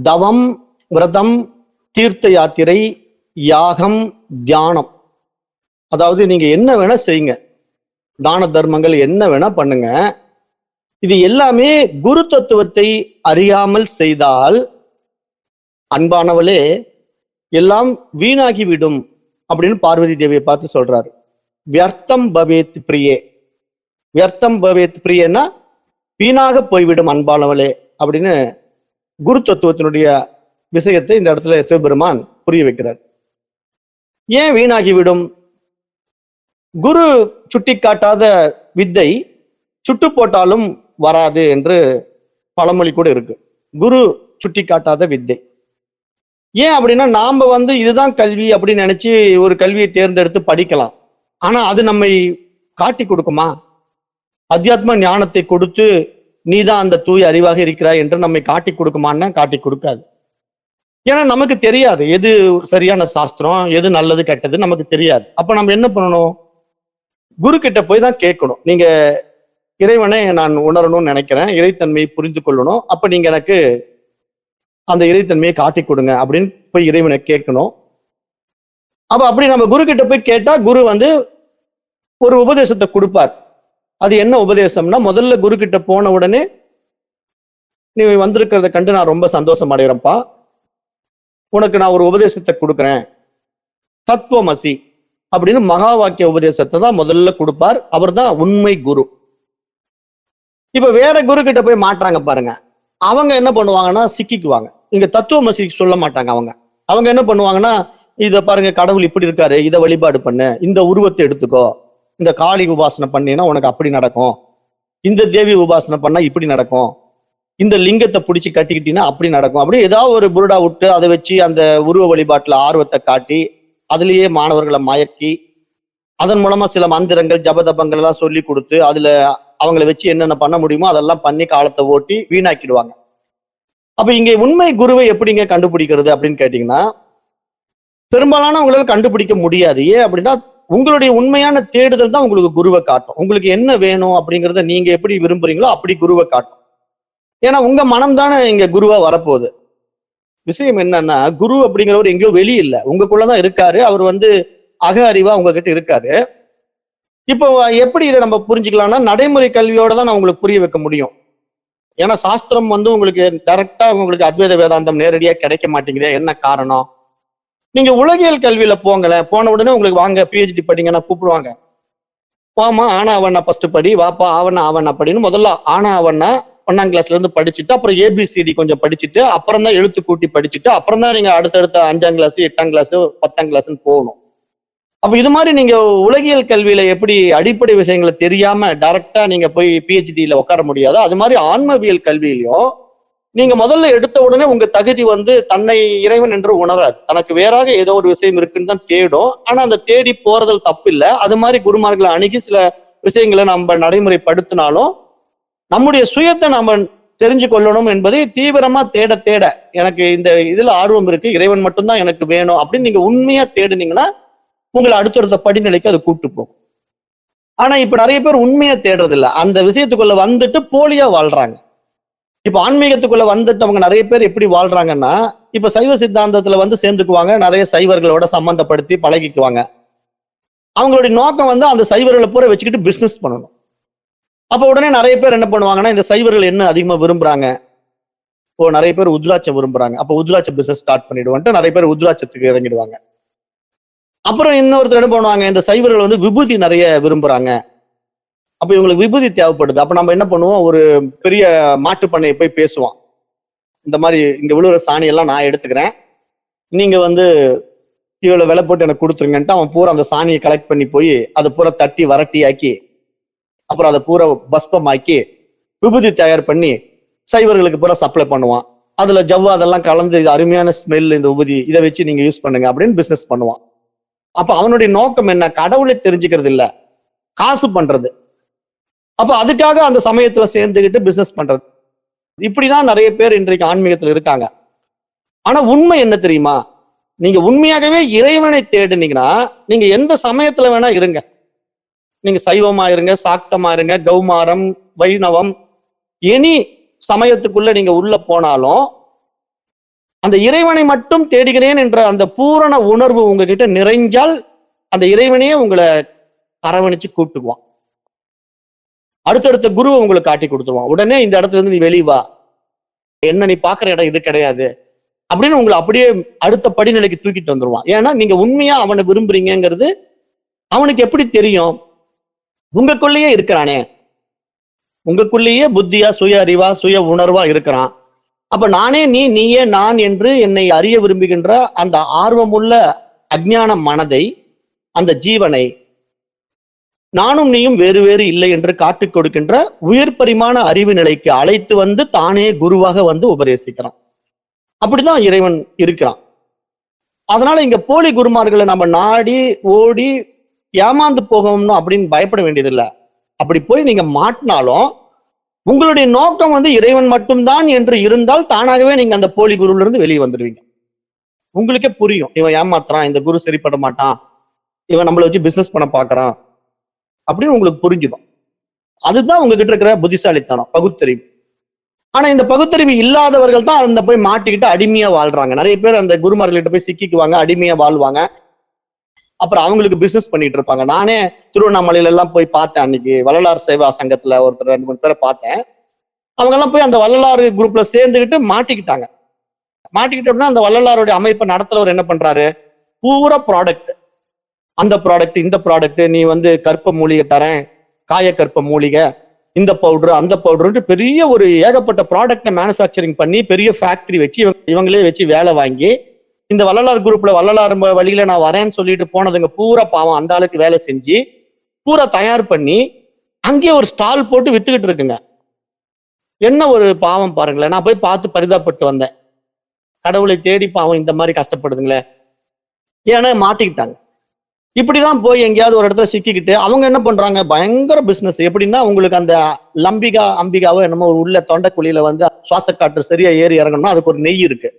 தவம், விரதம், தீர்த்த யாத்திரை, யாகம், தியானம், அதாவது நீங்க என்ன வேணா செய்யுங்க, தான தர்மங்கள் என்ன வேணா பண்ணுங்க, இது எல்லாமே குரு தத்துவத்தை அறியாமல் செய்தால் அன்பானவளே எல்லாம் வீணாகிவிடும் அப்படின்னு பார்வதி தேவியை பார்த்து சொல்றாரு. வியர்த்தம் பவேத் பிரியே. வியர்த்தம் பவேத் பிரியன்னா வீணாக போய்விடும் அன்பானவளே அப்படின்னு குரு தத்துவத்தினுடைய விஷயத்தை இந்த இடத்துல சிவபெருமான் புரிய வைக்கிறார். ஏன் வீணாகிவிடும்? குரு சுட்டி காட்டாத வித்தை சுட்டு போட்டாலும் வராது என்று பழமொழி கூட இருக்கு. குரு சுட்டி காட்டாத வித்தை ஏன் அப்படின்னா, நாம இதுதான் கல்வி அப்படின்னு நினைச்சு ஒரு கல்வியை தேர்ந்தெடுத்து படிக்கலாம். ஆனா அது நம்மை காட்டி கொடுக்குமா? அத்தியாத்ம ஞானத்தை கொடுத்து நீதான் அந்த தூய அறிவாக இருக்கிறாய் என்று நம்மை காட்டி கொடுக்குமான்னா காட்டி கொடுக்காது. ஏன்னா நமக்கு தெரியாது எது சரியான சாஸ்திரம், எது நல்லது கெட்டது நமக்கு தெரியாது. அப்ப நம்ம என்ன பண்ணணும்? குரு கிட்ட போய் தான் கேட்கணும். நீங்க இறைவனை நான் உணரணும்னு நினைக்கிறேன், இறைத்தன்மையை புரிந்து கொள்ளணும், அப்ப நீங்க எனக்கு அந்த இறைத்தன்மையை காட்டி கொடுங்க அப்படின்னு போய் இறைவனை கேட்கணும். அப்ப அப்படி நம்ம குரு கிட்ட போய் கேட்டா குரு ஒரு உபதேசத்தை கொடுப்பார். அது என்ன உபதேசம்னா, முதல்ல குரு கிட்ட போன உடனே நீ வந்திருக்கிறத கண்டு நான் ரொம்ப சந்தோஷம் அடைகிறேன்ப்பா. உனக்கு நான் ஒரு உபதேசத்தை கொடுக்குறேன். தத்துவமசி அப்படின்னு மகா வாக்கிய உபதேசத்தை தான் முதல்ல கொடுப்பார். அவர் தான் உண்மை குரு. இப்ப வேற குரு கிட்ட போய் மாட்டாங்க பாருங்க. அவங்க என்ன பண்ணுவாங்கன்னா சிக்கிக்குவாங்க. இங்க தத்துவமசி சொல்ல மாட்டாங்க. அவங்க என்ன பண்ணுவாங்கன்னா, இத பாருங்க, கடவுள் இப்படி இருக்காரு, இதை வழிபாடு பண்ணு, இந்த உருவத்தை எடுத்துக்கோ, இந்த காளி உபாசனை பண்ணினா உனக்கு அப்படி நடக்கும், இந்த தேவி உபாசனை பண்ணா இப்படி நடக்கும், இந்த லிங்கத்தை பிடிச்சி கட்டிக்கிட்டீங்கன்னா அப்படி நடக்கும். அப்படி ஏதாவது ஒரு புருடா விட்டு அதை வச்சு அந்த உருவ வழிபாட்டுல ஆர்வத்தை காட்டி அதுலயே மாணவர்களை மயக்கி அதன் மூலமா சில மந்திரங்கள் ஜபதபங்கள் எல்லாம் சொல்லி கொடுத்து அதுல அவங்களை வச்சு என்னென்ன பண்ண முடியுமோ அதெல்லாம் பண்ணி காலத்தை ஓட்டி வீணாக்கிடுவாங்க. அப்ப இங்க உண்மை குருவை எப்படிங்க கண்டுபிடிக்கிறது அப்படின்னு கேட்டீங்கன்னா, பெரும்பாலானவங்களால கண்டுபிடிக்க முடியாது. ஏன் அப்படின்னா, உங்களுடைய உண்மையான தேடுதல் தான் உங்களுக்கு குருவை காட்டும். உங்களுக்கு என்ன வேணும் அப்படிங்கிறத நீங்க எப்படி விரும்புறீங்களோ அப்படி குருவை காட்டும். ஏன்னா உங்க மனம் தானே இங்க குருவா வரப்போகுது. விஷயம் என்னன்னா, குரு அப்படிங்கிறவர் எங்கேயோ வெளியே இல்லை, உங்களுக்குள்ளதான் இருக்காரு. அவர் அக அறிவா உங்ககிட்ட இருக்காரு. இப்போ எப்படி இதை நம்ம புரிஞ்சுக்கலாம்னா, நடைமுறை கல்வியோட தான் நான் உங்களுக்கு புரிய வைக்க முடியும். ஏன்னா சாஸ்திரம் உங்களுக்கு டைரக்டா உங்களுக்கு அத்வைத வேதாந்தம் நேரடியா கிடைக்க மாட்டேங்குதே, என்ன காரணம்? நீங்க உலகியல் கல்வியில போங்களேன். போன உடனே உங்களுக்கு வாங்க பிஹெச்டி படிங்கன்னா கூப்பிடுவாங்க. வாமா ஆனா அவண்ணா ஃபர்ஸ்ட் படி, வாப்பா ஆவண்ணா ஆவண்ணா படின்னு முதல்ல ஆனா அவண்ணா 1ஆம் கிளாஸ்ல இருந்து படிச்சுட்டு, அப்புறம் ஏபிசிடி கொஞ்சம் படிச்சுட்டு, அப்புறம் தான் எழுத்து கூட்டி படிச்சுட்டு, அப்புறம் தான் நீங்க அடுத்தடுத்த 5ஆம் கிளாஸ் 8ஆம் கிளாஸ் 10ஆம் கிளாஸ்ன்னு போகணும். அப்ப இது மாதிரி நீங்க உலகியல் கல்வியில எப்படி அடிப்படை விஷயங்களை தெரியாம டைரக்டா நீங்க போய் பிஹெச்டியில உட்கார முடியாதோ, அது மாதிரி ஆன்மவியல் கல்வியிலையும் நீங்க முதல்ல எடுத்த உடனே உங்க தகுதி தன்னை இறைவன் என்று உணராது. தனக்கு வேறாக ஏதோ ஒரு விஷயம் இருக்குன்னு தான் தேடும். ஆனா அந்த தேடி போறதில் தப்பு இல்லை. அது மாதிரி குருமார்களை அணுகி சில விஷயங்களை நம்ம நடைமுறைப்படுத்தினாலும் நம்முடைய சுயத்தை நம்ம தெரிஞ்சு கொள்ளணும் என்பதை தீவிரமா தேட தேட எனக்கு இந்த இதுல ஆர்வம் இருக்கு, இறைவன் மட்டும்தான் எனக்கு வேணும் அப்படின்னு நீங்க உண்மையா தேடுனீங்கன்னா உங்களை அடுத்தடுத்த படிநிலைக்கு அது கூட்டு போகும். ஆனா இப்ப நிறைய பேர் உண்மையா தேடுறது இல்லை. அந்த விஷயத்துக்குள்ள வந்துட்டு போலியா வாழ்றாங்க. இப்ப ஆன்மீகத்துக்குள்ள வந்துட்டவங்க நிறைய பேர் எப்படி வாழ்றாங்கன்னா, இப்ப சைவ சித்தாந்தத்துல சேர்ந்துக்குவாங்க, நிறைய சைவர்களோட சம்பந்தப்படுத்தி பழகிக்குவாங்க. அவங்களுடைய நோக்கம் அந்த சைவர்களை பூரா வச்சுக்கிட்டு பிசினஸ் பண்ணணும். அப்ப உடனே நிறைய பேர் என்ன பண்ணுவாங்கன்னா, இந்த சைவர்கள் என்ன அதிகமா விரும்புறாங்க, நிறைய பேர் உத்ராட்சம் விரும்புறாங்க, அப்ப உத்ராட்ச பிசினஸ் ஸ்டார்ட் பண்ணிடுவான்ட்டு நிறைய பேர் உத்ராட்சத்துக்கு இறங்கிடுவாங்க. அப்புறம் இன்னொருத்தர் என்ன பண்ணுவாங்க, இந்த சைவர்கள் விபூதி நிறைய விரும்புறாங்க, அப்ப இவங்களுக்கு விபூதி தேவைப்படுது. அப்ப நம்ம என்ன பண்ணுவோம், ஒரு பெரிய மாட்டு பண்ணையை போய் பேசுவோம், இந்த மாதிரி இங்க விழுற சாணி எல்லாம் நான் எடுத்துக்கிறேன், நீங்க இவ்வளவு விலை போட்டு எனக்கு கொடுத்துருங்கன்ட்டு அவன் பூரா அந்த சாணியை கலெக்ட் பண்ணி போய் அதை பூரா தட்டி வரட்டி ஆக்கி அப்புறம் அதை பூரா பஸ்பமாக்கி விபூதி தயார் பண்ணி சைவர்களுக்கு பூரா சப்ளை பண்ணுவான். அதுல ஜவ்வு அதெல்லாம் கலந்து இது அருமையான ஸ்மெல், இந்த விபூதி இதை வச்சு நீங்க யூஸ் பண்ணுங்க அப்படின்னு பிசினஸ் பண்ணுவான். அப்ப அவனுடைய நோக்கம் என்ன, கடவுளை தெரிஞ்சுக்கிறது இல்ல, காசு பண்றது. அப்ப அதுக்காக அந்த சமயத்துல சேர்ந்துக்கிட்டு பிசினஸ் பண்றது. இப்படிதான் நிறைய பேர் இன்றைக்கு ஆன்மீகத்துல இருக்காங்க. ஆனா உண்மை என்ன தெரியுமா, நீங்க உண்மையாகவே இறைவனை தேடுனீங்கன்னா நீங்க எந்த சமயத்துல வேணா இருங்க. நீங்க சைவமா இருங்க, சாக்தமா இருங்க, கௌமாரம், வைணவம், எனி சமயத்துக்குள்ள நீங்க உள்ள போனாலும் அந்த இறைவனை மட்டும் தேடுகிறேன் என்ற அந்த பூரண உணர்வு உங்ககிட்ட நிறைஞ்சால் அந்த இறைவனையே உங்களை அரவணைச்சு கூப்பிட்டுக்குவான். அடுத்தடுத்த குருவை உங்களுக்கு காட்டி கொடுத்துருவான். உடனே இந்த இடத்துல இருந்து நீ வெளியே வா, என்ன நீ பாக்குற இடம் இது கிடையாது அப்படின்னு உங்களை அப்படியே அடுத்த படிநிலைக்கு தூக்கிட்டு வந்துருவான். ஏன்னா நீங்க உண்மையா அவனை விரும்புறீங்கிறது அவனுக்கு எப்படி தெரியும், உங்களுக்குள்ளேயே இருக்கிறானே, உங்களுக்குள்ளேயே புத்தியா சுய அறிவா சுய உணர்வா இருக்கிறான். அப்ப நானே நீ, நீயே நான் என்று என்னை அறிய விரும்புகின்ற அந்த ஆர்வமுள்ள அஞ்ஞான மனதை, அந்த ஜீவனை நானும் நீயும் வேறு வேறு இல்லை என்று காட்டிக் கொடுக்கின்ற உயர் பரிமாண அறிவு நிலைக்கு அழைத்து தானே குருவாக உபதேசிக்கிறான். அப்படிதான் இறைவன் இருக்கிறான். அதனால இங்க போலி குருமார்களை நம்ம நாடி ஓடி ஏமாந்து போகணும்னு அப்படின்னு பயப்பட வேண்டியதில்லை. அப்படி போய் நீங்க மாட்டினாலும் உங்களுடைய நோக்கம் இறைவன் மட்டும்தான் என்று இருந்தால் தானாகவே நீங்க அந்த போலி குருல இருந்து வெளியே வந்துடுவீங்க. உங்களுக்கே புரியும், இவன் ஏமாத்துறான், இந்த குரு சரிப்பட மாட்டான், இவன் நம்மளை வச்சு பிசினஸ் பண்ண பாக்குறான் அப்படின்னு உங்களுக்கு புரிஞ்சுடும். அதுதான் உங்ககிட்ட இருக்கிற புத்திசாலித்தனம், பகுத்தறிவு. ஆனா இந்த பகுத்தறிவு இல்லாதவர்கள் தான் அந்த போய் மாட்டிக்கிட்டு அடிமையா வாழ்றாங்க. நிறைய பேர் அந்த குருமார்கள்கிட்ட போய் சிக்கிக்குவாங்க, அடிமையா வாழ்வாங்க. அப்புறம் அவங்களுக்கு பிசினஸ் பண்ணிட்டு இருப்பாங்க. நானே திருவண்ணாமலையில எல்லாம் போய் பார்த்தேன். அன்னைக்கு வள்ளலார் சேவா சங்கத்துல ஒருத்தர் 2-3 பேரை பார்த்தேன். அவங்க எல்லாம் போய் அந்த வள்ளலார் குரூப்ல சேர்ந்துக்கிட்டு மாட்டிக்கிட்டாங்க. மாட்டிக்கிட்டோம்னா அந்த வள்ளலாருடைய அமைப்பை நடத்துறவர் என்ன பண்றாரு, பூரா ப்ராடக்ட், அந்த ப்ராடக்ட் இந்த ப்ராடக்ட், நீ வந்து கற்ப மூலிகை தரேன், காயக்கற்ப மூலிகை, இந்த பவுடர் அந்த பவுடர், பெரிய ஒரு ஏகப்பட்ட ப்ராடக்டை மேனுஃபேக்சரிங் பண்ணி பெரிய ஃபேக்டரி வச்சு இவங்களே வச்சு வேலை வாங்கி, இந்த வள்ளலார் குரூப்ல வள்ளலார் வழியில நான் வரேன்னு சொல்லிட்டு போனதுங்க பூரா பாவம் அந்த ஆளுக்கு வேலை செஞ்சு பூரா தயார் பண்ணி அங்கேயே ஒரு ஸ்டால் போட்டு வித்துக்கிட்டு இருக்குங்க. என்ன ஒரு பாவம் பாருங்களேன். நான் போய் பார்த்து பரிதாபப்பட்டு வந்தேன். கடவுளை தேடி பாவம் இந்த மாதிரி கஷ்டப்படுதுங்களே. ஏன்னா மாட்டிக்கிட்டாங்க. இப்படிதான் போய் எங்கேயாவது ஒரு இடத்துல சிக்கிக்கிட்டு அவங்க என்ன பண்றாங்க, பயங்கர பிசினஸ். எப்படின்னா உங்களுக்கு அந்த அம்பிகாவோ என்னமோ ஒரு உள்ள தொண்டைக்குழியில வந்து சுவாச காற்று சரியா ஏறி இறங்கணும்னா அதுக்கு ஒரு நெய் இருக்கு.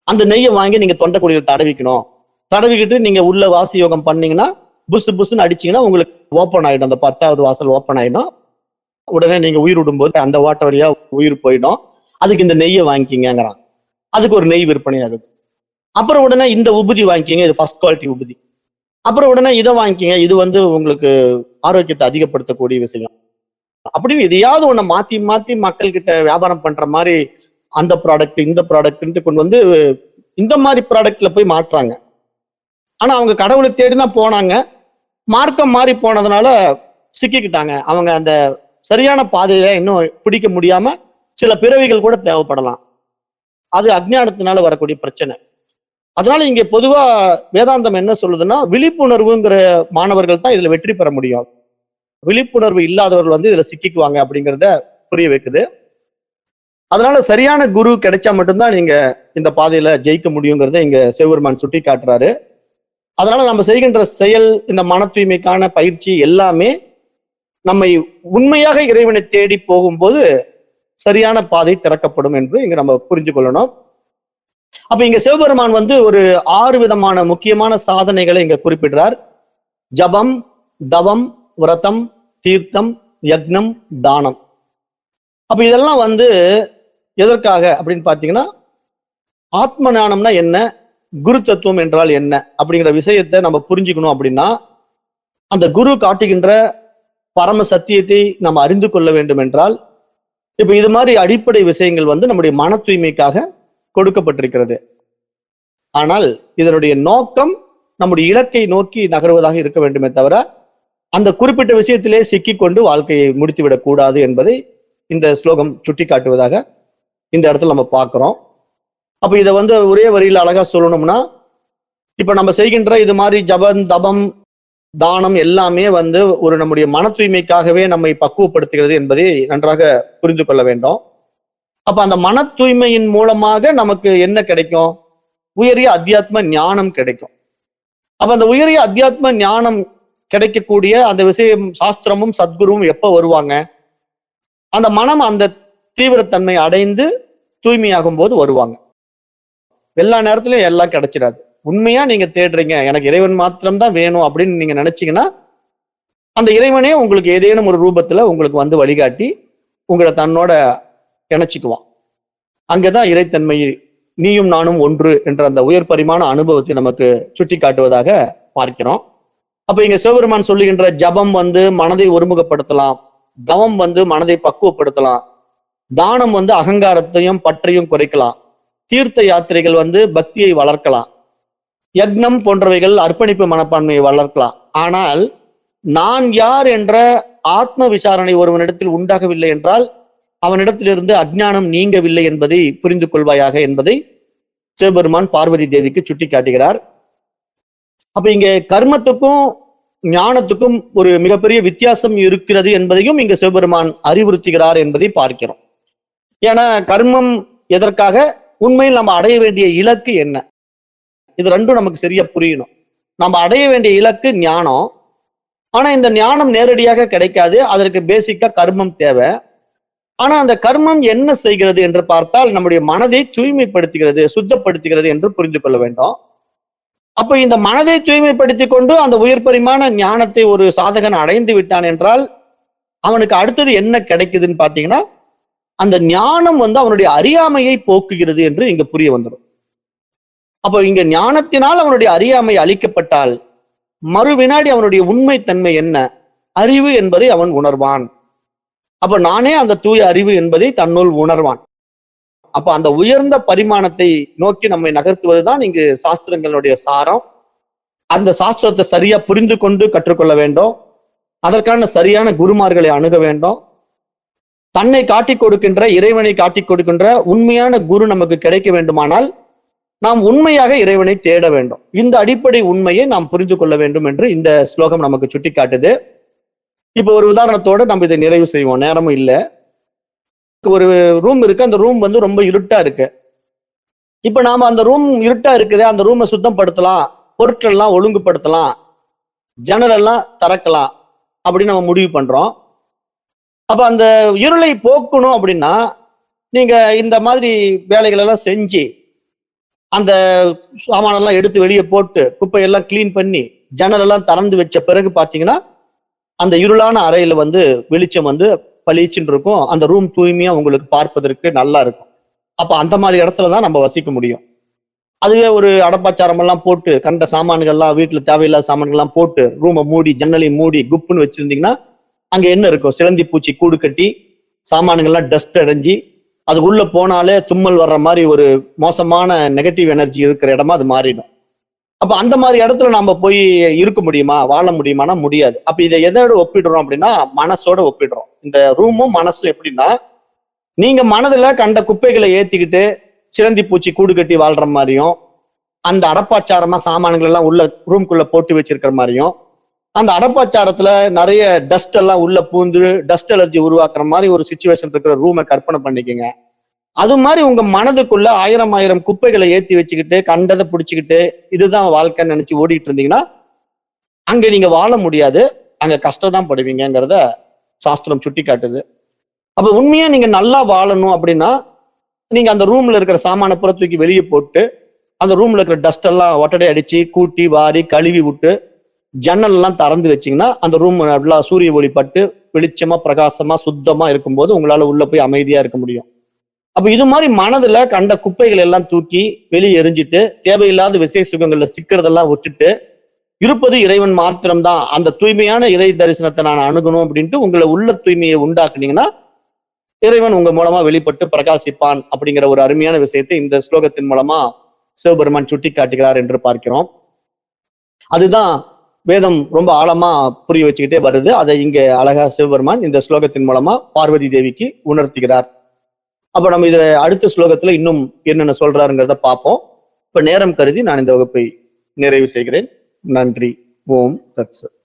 அந்த நெய்யை வாங்கி நீங்க தொண்டைக்குழியில தடவிக்கணும். தடவிக்கிட்டு நீங்க உள்ள வாசி யோகம் பண்ணீங்கன்னா புசு புசுன்னு அடிச்சீங்கன்னா உங்களுக்கு ஓப்பன் ஆயிடும். அந்த 10வது வாசல் ஓப்பன் ஆயிடும். உடனே நீங்க உயிர் விடும்போது அந்த ஓட்ட வழியா உயிர் போயிடும். அதுக்கு இந்த நெய்யை வாங்கிக்கிங்கிறான். அதுக்கு ஒரு நெய் விற்பனை ஆகுது. அப்புறம் உடனே இந்த உபுதி வாங்கிக்கிங்க, இது ஃபர்ஸ்ட் குவாலிட்டி உபுதி. அப்புறம் உடனே இதை வாங்கிக்கிங்க, இது வந்து உங்களுக்கு ஆரோக்கியத்தை அதிகப்படுத்தக்கூடிய விஷயம். அப்படின்னு எதையாவது ஒண்ணு மாத்தி மாத்தி மக்கள் கிட்ட வியாபாரம் பண்ற மாதிரி அந்த ப்ராடக்ட் இந்த ப்ராடக்ட் கொண்டு வந்து இந்த மாதிரி ப்ராடக்ட்ல போய் மாட்டுறாங்க. ஆனா அவங்க கடவுளை தேடிதான் போனாங்க. மார்க்கம் மாறி போனதுனால சிக்கிக்கிட்டாங்க. அவங்க அந்த சரியான பாதையில இன்னும் பிடிக்க முடியாம சில பிறவிகள் கூட தேவைப்படலாம். அது அஜ்ஞானத்தினால வரக்கூடிய பிரச்சனை. அதனால இங்க பொதுவா வேதாந்தம் என்ன சொல்லுதுன்னா, விழிப்புணர்வுங்கிற மாணவர்கள் தான் இதுல வெற்றி பெற முடியும். விழிப்புணர்வு இல்லாதவர்கள் வந்து இதுல சிக்கிக்குவாங்க அப்படிங்கிறத புரிய வைக்குது. அதனால சரியான குரு கிடைச்சா மட்டும்தான் நீங்க இந்த பாதையில ஜெயிக்க முடியுங்கிறத இங்க சிவபெருமான் சுட்டி காட்டுறாரு. அதனால நம்ம செய்கின்ற செயல், இந்த மன தூய்மைக்கான பயிற்சி எல்லாமே நம்மை உண்மையாக இறைவனை தேடி போகும்போது சரியான பாதை திறக்கப்படும் என்று இங்க நம்ம புரிஞ்சு கொள்ளணும். அப்ப இங்க சிவபெருமான் வந்து ஒரு 6 விதமான முக்கியமான சாதனைகளை இங்க குறிப்பிடுறார். ஜபம், தவம், விரதம், தீர்த்தம், யக்னம், தானம். அப்ப இதெல்லாம் வந்து எதற்காக அப்படின்னு பாத்தீங்கன்னா, ஆத்ம ஞானம்னா என்ன, குரு தத்துவம் என்றால் என்ன அப்படிங்கிற விஷயத்தை நம்ம புரிஞ்சுக்கணும். அப்படின்னா அந்த குரு காட்டுகின்ற பரம சத்தியத்தை நம்ம அறிந்து கொள்ள வேண்டும் என்றால், இப்ப இது மாதிரி அடிப்படை விஷயங்கள் வந்து நம்முடைய மன தூய்மைக்காக கொடுக்கப்பட்டிருக்கிறது. ஆனால் இதனுடைய நோக்கம் நம்முடைய இலக்கை நோக்கி நகர்வதாக இருக்க வேண்டுமே தவிர அந்த குறிப்பிட்ட விஷயத்திலே சிக்கிக்கொண்டு வாழ்க்கையை முடித்துவிடக் கூடாது என்பதை இந்த ஸ்லோகம் சுட்டி காட்டுவதாக இந்த இடத்துல நம்ம பார்க்கிறோம். அப்ப இதை வந்து ஒரே வரியில அழகா சொல்லணும்னா, இப்ப நம்ம செய்கின்ற இது மாதிரி ஜபம், தபம், தானம் எல்லாமே வந்து ஒரு நம்முடைய மன தூய்மைக்காகவே நம்மை பக்குவப்படுத்துகிறது என்பதை நன்றாக புரிந்து கொள்ள வேண்டும். அப்ப அந்த மன தூய்மையின் மூலமாக நமக்கு என்ன கிடைக்கும், உயரிய அத்தியாத்ம ஞானம் கிடைக்கும். அப்ப அந்த உயரிய அத்தியாத்ம ஞானம் கிடைக்கக்கூடிய அந்த விஷயம் சாஸ்திரமும் சத்குருவும் எப்ப வருவாங்க, அந்த மனம் அந்த தீவிரத்தன்மை அடைந்து தூய்மையாகும் போது வருவாங்க. எல்லா நேரத்திலயும் எல்லாம் கிடைச்சிடாது. உண்மையா நீங்க தேடுறீங்க, எனக்கு இறைவன் மாத்திரம்தான் வேணும் அப்படின்னு நீங்க நினைச்சீங்கன்னா அந்த இறைவனே உங்களுக்கு ஏதேனும் ஒரு ரூபத்துல உங்களுக்கு வந்து வழிகாட்டி உங்களை தன்னோட இணைச்சிக்குவான். அங்கதான் இறைத்தன்மை, நீயும் நானும் ஒன்று என்ற அந்த உயர் பரிமாண அனுபவத்தை நமக்கு சுட்டி காட்டுவதாக பார்க்கிறோம். அப்ப இங்க சிவபெருமான் சொல்லுகின்ற ஜபம் வந்து மனதை ஒருமுகப்படுத்தலாம், தவம் வந்து மனதை பக்குவப்படுத்தலாம், தானம் வந்து அகங்காரத்தையும் பற்றையும் குறைக்கலாம், தீர்த்த யாத்திரைகள் வந்து பக்தியை வளர்க்கலாம், யக்னம் போன்றவைகள் அர்ப்பணிப்பு மனப்பான்மையை வளர்க்கலாம். ஆனால் நான் யார் என்ற ஆத்ம விசாரணை ஒருவனிடத்தில் உண்டாகவில்லை என்றால் அவனிடத்திலிருந்து அஜ்ஞானம் நீங்கவில்லை என்பதை புரிந்து கொள்வாயாக என்பதை சிவபெருமான் பார்வதி தேவிக்கு சுட்டி காட்டுகிறார். அப்ப இங்க கர்மத்துக்கும் ஞானத்துக்கும் ஒரு மிகப்பெரிய வித்தியாசம் இருக்கிறது என்பதையும் இங்க சிவபெருமான் அறிவுறுத்துகிறார் என்பதை பார்க்கிறோம். ஏன்னா கர்மம் எதற்காக, உண்மையில் நம்ம அடைய வேண்டிய இலக்கு என்ன, இது ரெண்டும் நமக்கு சரியா புரியணும். நம்ம அடைய வேண்டிய இலக்கு ஞானம். ஆனா இந்த ஞானம் நேரடியாக கிடைக்காது, அதற்கு பேசிக்கா கர்மம் தேவை. ஆனா அந்த கர்மம் என்ன செய்கிறது என்று பார்த்தால் நம்முடைய மனதை தூய்மைப்படுத்துகிறது, சுத்தப்படுத்துகிறது என்று புரிந்து கொள்ள வேண்டும். அப்ப இந்த மனதை தூய்மைப்படுத்தி கொண்டு அந்த உயர் பரிமாண ஞானத்தை ஒரு சாதகன் அடைந்து விட்டான் என்றால் அவனுக்கு அடுத்தது என்ன கிடைக்குதுன்னு பாத்தீங்கன்னா, அந்த ஞானம் வந்து அவனுடைய அறியாமையை போக்குகிறது என்று இங்க புரிய வந்துடும். அப்போ இங்க ஞானத்தினால் அவனுடைய அறியாமை அழிக்கப்பட்டால் மறு வினாடி அவனுடைய உண்மை தன்மை என்ன, அறிவு என்பதை அவன் உணர்வான். அப்ப நானே அந்த தூய அறிவு என்பதை தன்னுள் உணர்வான். அப்ப அந்த உயர்ந்த பரிமாணத்தை நோக்கி நம்மை நகர்த்துவதுதான் இங்கு சாஸ்திரங்களுடைய சாரம். அந்த சாஸ்திரத்தை சரியா புரிந்து கொண்டு கற்றுக்கொள்ள வேண்டும். அதற்கான சரியான குருமார்களை அணுக வேண்டும். தன்னை காட்டிக் கொடுக்கின்ற, இறைவனை காட்டிக் கொடுக்கின்ற உண்மையான குரு நமக்கு கிடைக்க வேண்டுமானால் நாம் உண்மையாக இறைவனை தேட வேண்டும். இந்த அடிப்படை உண்மையை நாம் புரிந்து கொள்ள வேண்டும் என்று இந்த ஸ்லோகம் நமக்கு சுட்டி காட்டுது. இப்போ ஒரு உதாரணத்தோட நம்ம இதை நிறைவு செய்வோம், நேரமும் இல்லை. ஒரு ரூம் இருக்கு, அந்த ரூம் வந்து ரொம்ப இருட்டா இருக்கு. இப்ப நாம அந்த ரூம் இருட்டா இருக்குது, அந்த ரூமை சுத்தப்படுத்தலாம், பொருட்கள் எல்லாம் ஒழுங்குபடுத்தலாம், ஜன்னல் எல்லாம் திறக்கலாம் அப்படின்னு நம்ம முடிவு பண்றோம். அப்ப அந்த இருளை போக்கணும் அப்படின்னா நீங்க இந்த மாதிரி வேலைகள் எல்லாம் செஞ்சு அந்த சாமானெல்லாம் எடுத்து வெளியே போட்டு குப்பையெல்லாம் கிளீன் பண்ணி ஜன்னல் எல்லாம் திறந்து வச்ச பிறகு பாத்தீங்கன்னா அந்த இருளான அறையில வந்து வெளிச்சம் வந்து பளிச்சுன்னு இருக்கும். அந்த ரூம் தூய்மையா உங்களுக்கு பார்ப்பதற்கு நல்லா இருக்கும். அப்ப அந்த மாதிரி இடத்துலதான் நம்ம வசிக்க முடியும். அதுவே ஒரு அடப்பாச்சாரம் எல்லாம் போட்டு கண்ட சாமான்கள்லாம், வீட்டுல தேவையில்லாத சாமான்கள்லாம் போட்டு ரூமை மூடி ஜன்னலையும் மூடி குப்புன்னு வச்சிருந்தீங்கன்னா அங்க என்ன இருக்கும்? சிலந்தி பூச்சி கூடு கட்டி சாமான்கள்லாம் டஸ்ட் அடைஞ்சி அதுக்குள்ள போனாலே தும்மல் வர்ற மாதிரி ஒரு மோசமான நெகட்டிவ் எனர்ஜி இருக்கிற இடமா அது மாறிடும். அப்ப அந்த மாதிரி இடத்துல நாம போய் இருக்க முடியுமா, வாழ முடியுமானா முடியாது. அப்ப இதை எதோட ஒப்பிடுறோம் அப்படின்னா மனசோட ஒப்பிடுறோம். இந்த ரூமும் மனசும் எப்படின்னா, நீங்க மனதுல கண்ட குப்பைகளை ஏத்திக்கிட்டு சிலந்தி பூச்சி கூடு கட்டி வாழ்ற மாதிரியும், அந்த அடப்பாச்சாரமா சாமான்கள் எல்லாம் உள்ள ரூம்குள்ள போட்டு வச்சிருக்கிற மாதிரியும், அந்த அடப்பாச்சாரத்துல நிறைய டஸ்ட் எல்லாம் உள்ள பூந்து டஸ்ட் அலர்ஜி உருவாக்குற மாதிரி ஒரு சிச்சுவேஷன் இருக்கிற ரூமை கற்பனை பண்ணிக்கோங்க. அது மாதிரி உங்க மனதுக்குள்ள ஆயிரம் ஆயிரம் குப்பைகளை ஏத்தி வச்சுக்கிட்டு கண்டதை பிடிச்சிக்கிட்டு இதுதான் வாழ்க்கைன்னு நினைச்சு ஓடிட்டு இருந்தீங்கன்னா அங்க நீங்க வாழ முடியாது, அங்க கஷ்டம் தான் படுவீங்கிறத சாஸ்திரம் சுட்டி காட்டுது. அப்ப உண்மையா நீங்க நல்லா வாழணும் அப்படின்னா நீங்க அந்த ரூம்ல இருக்கிற சாமான புற தூக்கி வெளியே போட்டு அந்த ரூம்ல இருக்கிற டஸ்ட் எல்லாம் ஒட்டடை அடிச்சு கூட்டி வாரி கழுவி விட்டு ஜன்னல் எல்லாம் திறந்து வச்சீங்கன்னா அந்த ரூம் நல்லா சூரிய ஒளி பட்டு வெளிச்சமா பிரகாசமா சுத்தமா இருக்கும்போது உங்களால உள்ள போய் அமைதியா இருக்க முடியும். அப்ப இது மாதிரி மனதுல கண்ட குப்பைகள் எல்லாம் தூக்கி வெளியே எரிஞ்சிட்டு தேவையில்லாத விசேஷ சுகங்கள்ல சிக்கிறதெல்லாம் விட்டுட்டு இருப்பது இறைவன் மாத்திரம்தான், அந்த தூய்மையான இறை தரிசனத்தை நான் அணுகணும் அப்படின்ட்டு உங்களை உள்ள தூய்மையை உண்டாக்குனீங்கன்னா இறைவன் உங்க மூலமா வெளிப்பட்டு பிரகாசிப்பான் அப்படிங்கிற ஒரு அருமையான விஷயத்தை இந்த ஸ்லோகத்தின் மூலமா சிவபெருமான் சுட்டி காட்டுகிறார் என்று பார்க்கிறோம். அதுதான் வேதம் ரொம்ப ஆழமா புரிய வச்சுக்கிட்டே வருது. அதை இங்க அழகா சிவபெருமான் இந்த ஸ்லோகத்தின் மூலமா பார்வதி தேவிக்கு உணர்த்துகிறார். அப்ப நம்ம இதுல அடுத்த ஸ்லோகத்துல இன்னும் என்னென்ன சொல்றாருங்கிறத பார்ப்போம். இப்ப நேரம் கருதி நான் இந்த வகுப்பை நிறைவு செய்கிறேன். நன்றி. ஓம் தத்சத்.